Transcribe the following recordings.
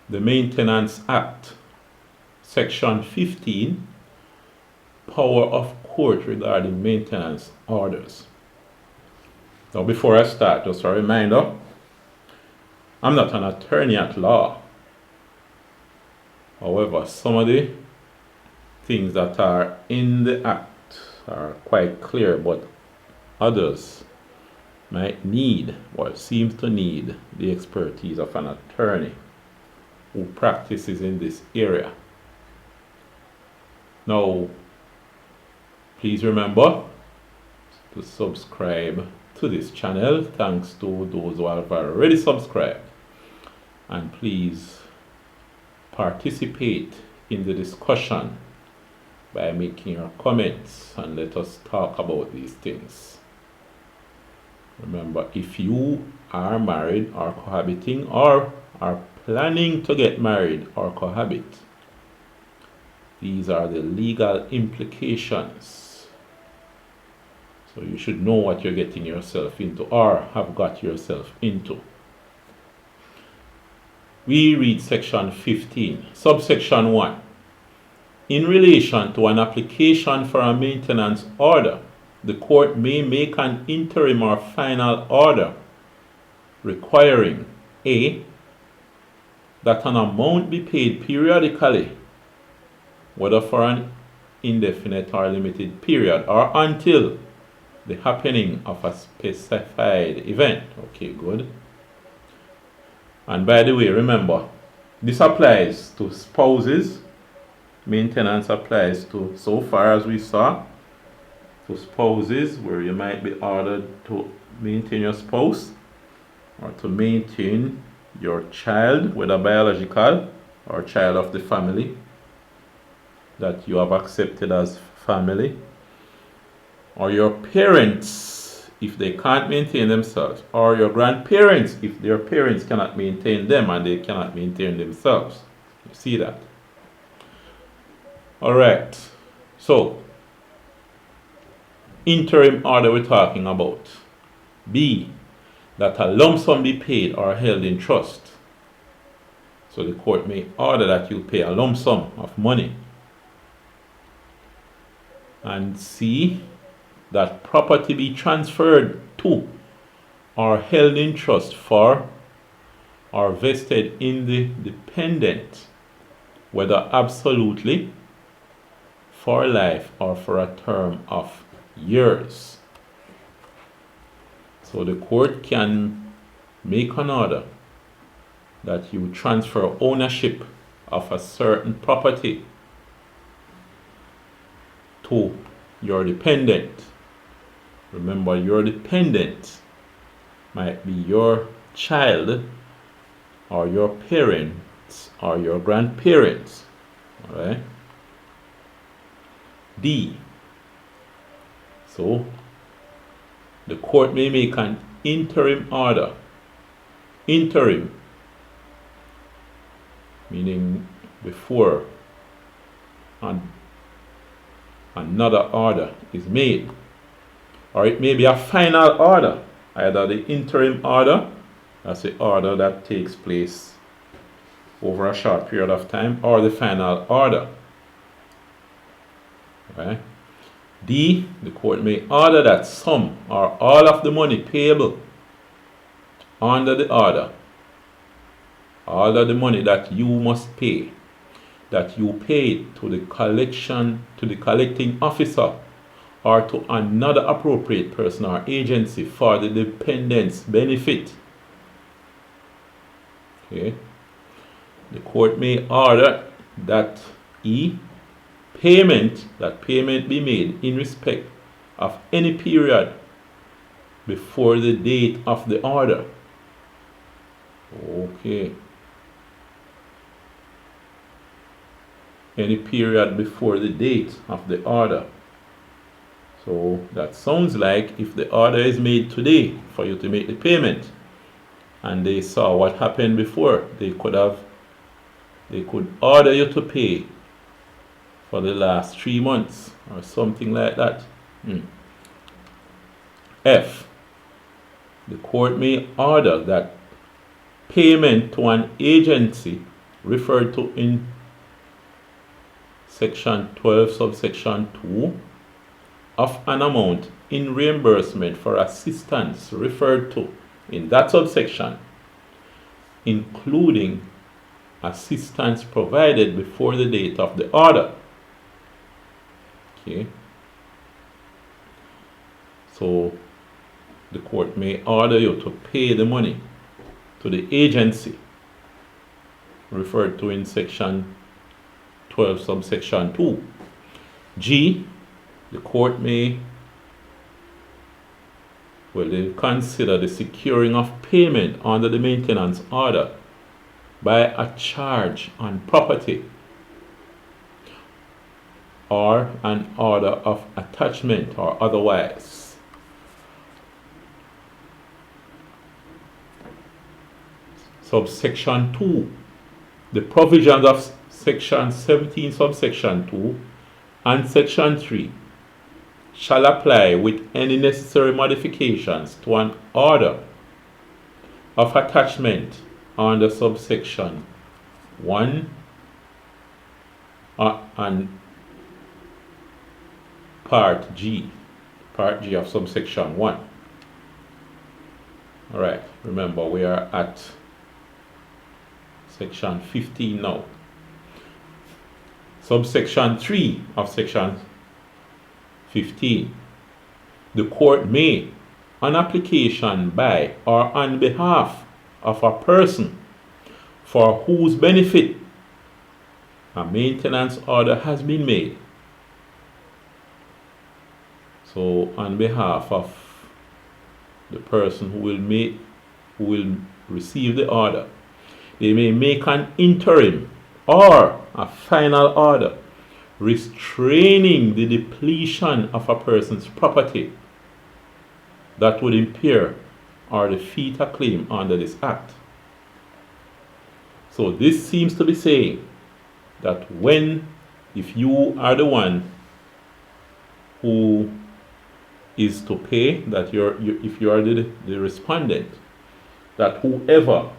the Maintenance Act, Section 15, Power of Court regarding maintenance orders. Now, before I start, just a reminder, I'm not an attorney at law. However, some of the things that are in the Act are quite clear, but others might need or seems to need the expertise of an attorney who practices in this area. Now, please remember to subscribe to this channel. Thanks to those who have already subscribed. And please participate in the discussion by making your comments and let us talk about these things. Remember, if you are married or cohabiting or are planning to get married or cohabit, these are the legal implications. So you should know what you're getting yourself into or have got yourself into. We read section 15, subsection 1. In relation to an application for a maintenance order, the court may make an interim or final order requiring A. that an amount be paid periodically, whether for an indefinite or limited period, or until the happening of a specified event. Okay, good. And by the way, remember, this applies to spouses. Maintenance applies to, so far as we saw, to spouses where you might be ordered to maintain your spouse or to maintain your child, whether biological or child of the family that you have accepted as family, or your parents if they can't maintain themselves, or your grandparents if their parents cannot maintain them and they cannot maintain themselves. You see that? Alright, so interim order we're talking about. B, that a lump sum be paid or held in trust. So the court may order that you pay a lump sum of money. And C, that property be transferred to or held in trust for or vested in the dependent, whether absolutely, for life, or for a term of years. So the court can make an order that you transfer ownership of a certain property to your dependent. Remember, your dependent might be your child or your parents or your grandparents. All right? D. So the court may make an interim order. Interim meaning before another order is made. Or it may be a final order. Either the interim order, that's the order that takes place over a short period of time, or the final order. Okay. D, the court may order that some or all of the money payable under the order, all of the money that you must pay, that you pay to the collecting officer or to another appropriate person or agency for the dependent's benefit. Okay. The court may order that payment be made in respect of any period before the date of the order. Okay. Any period before the date of the order. So that sounds like if the order is made today for you to make the payment and they saw what happened before, they could order you to pay for the last 3 months or something like that. F, the court may order that payment to an agency referred to in section 12 subsection 2 of an amount in reimbursement for assistance referred to in that subsection, including assistance provided before the date of the order. Okay. So the court may order you to pay the money to the agency referred to in section 12 subsection 2. G, the court may they consider the securing of payment under the maintenance order by a charge on property or an order of attachment or otherwise. Subsection 2. The provisions of section 17 subsection 2 and section 3 shall apply with any necessary modifications to an order of attachment under subsection 1 and part G of subsection 1. Alright, remember we are at section 15 now. Subsection 3 of section 15. The court may, on application by or on behalf of a person for whose benefit a maintenance order has been made. So on behalf of the person who will receive the order, they may make an interim or a final order restraining the depletion of a person's property that would impair or defeat a claim under this act. So this seems to be saying that if you are the one who is to pay, that if you are the respondent, that whoever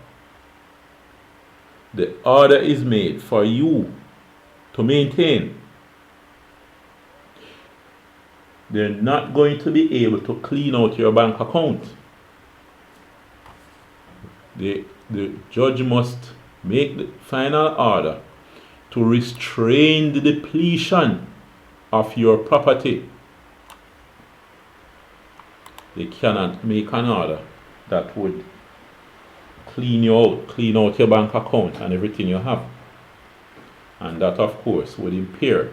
the order is made for you to maintain, they're not going to be able to clean out your bank account. The judge must make the final order to restrain the depletion of your property. They cannot make an order that would clean out your bank account and everything you have. And that, of course, would impair.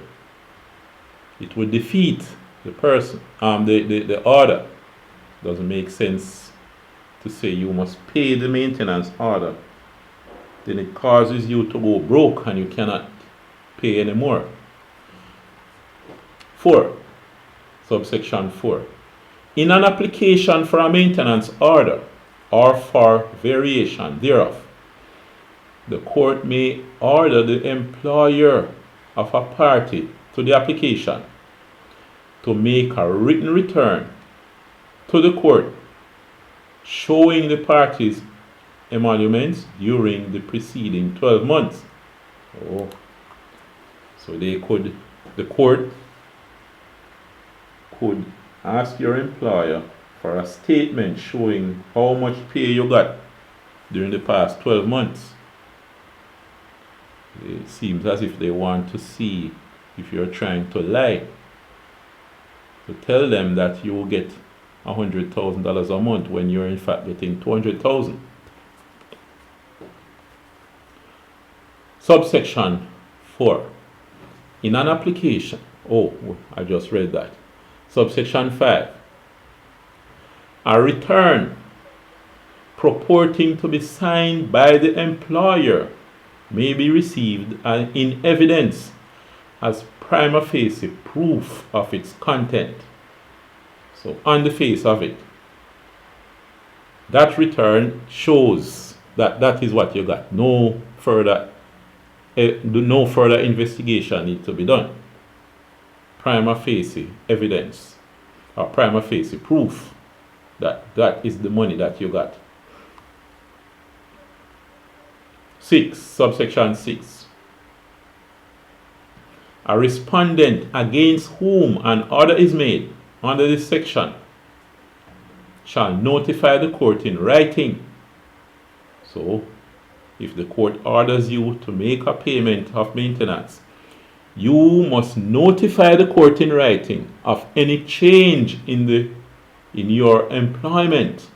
It would defeat the person, the order. Doesn't make sense to say you must pay the maintenance order. Then it causes you to go broke and you cannot pay anymore. 4. Subsection 4. In an application for a maintenance order or for variation thereof, the court may order the employer of a party to the application to make a written return to the court showing the parties' emoluments during the preceding 12 months. So the court could ask your employer for a statement showing how much pay you got during the past 12 months. It seems as if they want to see if you're trying to lie. To tell them that you will get $100,000 a month when you're in fact getting $200,000. Subsection 4. In an application, I just read that. Subsection 5. A return purporting to be signed by the employer may be received in evidence as prima facie proof of its content. So on the face of it, that return shows that that is what you got. No further investigation needs to be done. Prima facie evidence or prima facie proof that that is the money that you got. 6, subsection 6. A respondent against whom an order is made under this section shall notify the court in writing. So, if the court orders you to make a payment of maintenance, you must notify the court in writing of any change in your employment.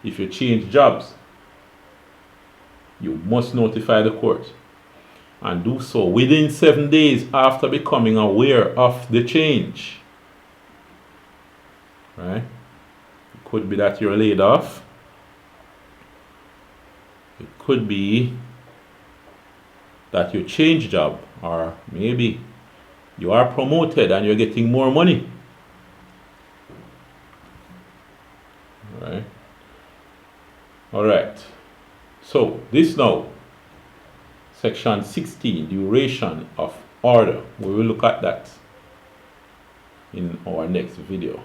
If you change jobs, you must notify the court, and do so within 7 days after becoming aware of the change. Right? It could be that you're laid off. It could be that you change job, or maybe you are promoted and you're getting more money. Right? All right. So this now, section 16, duration of order. We will look at that in our next video.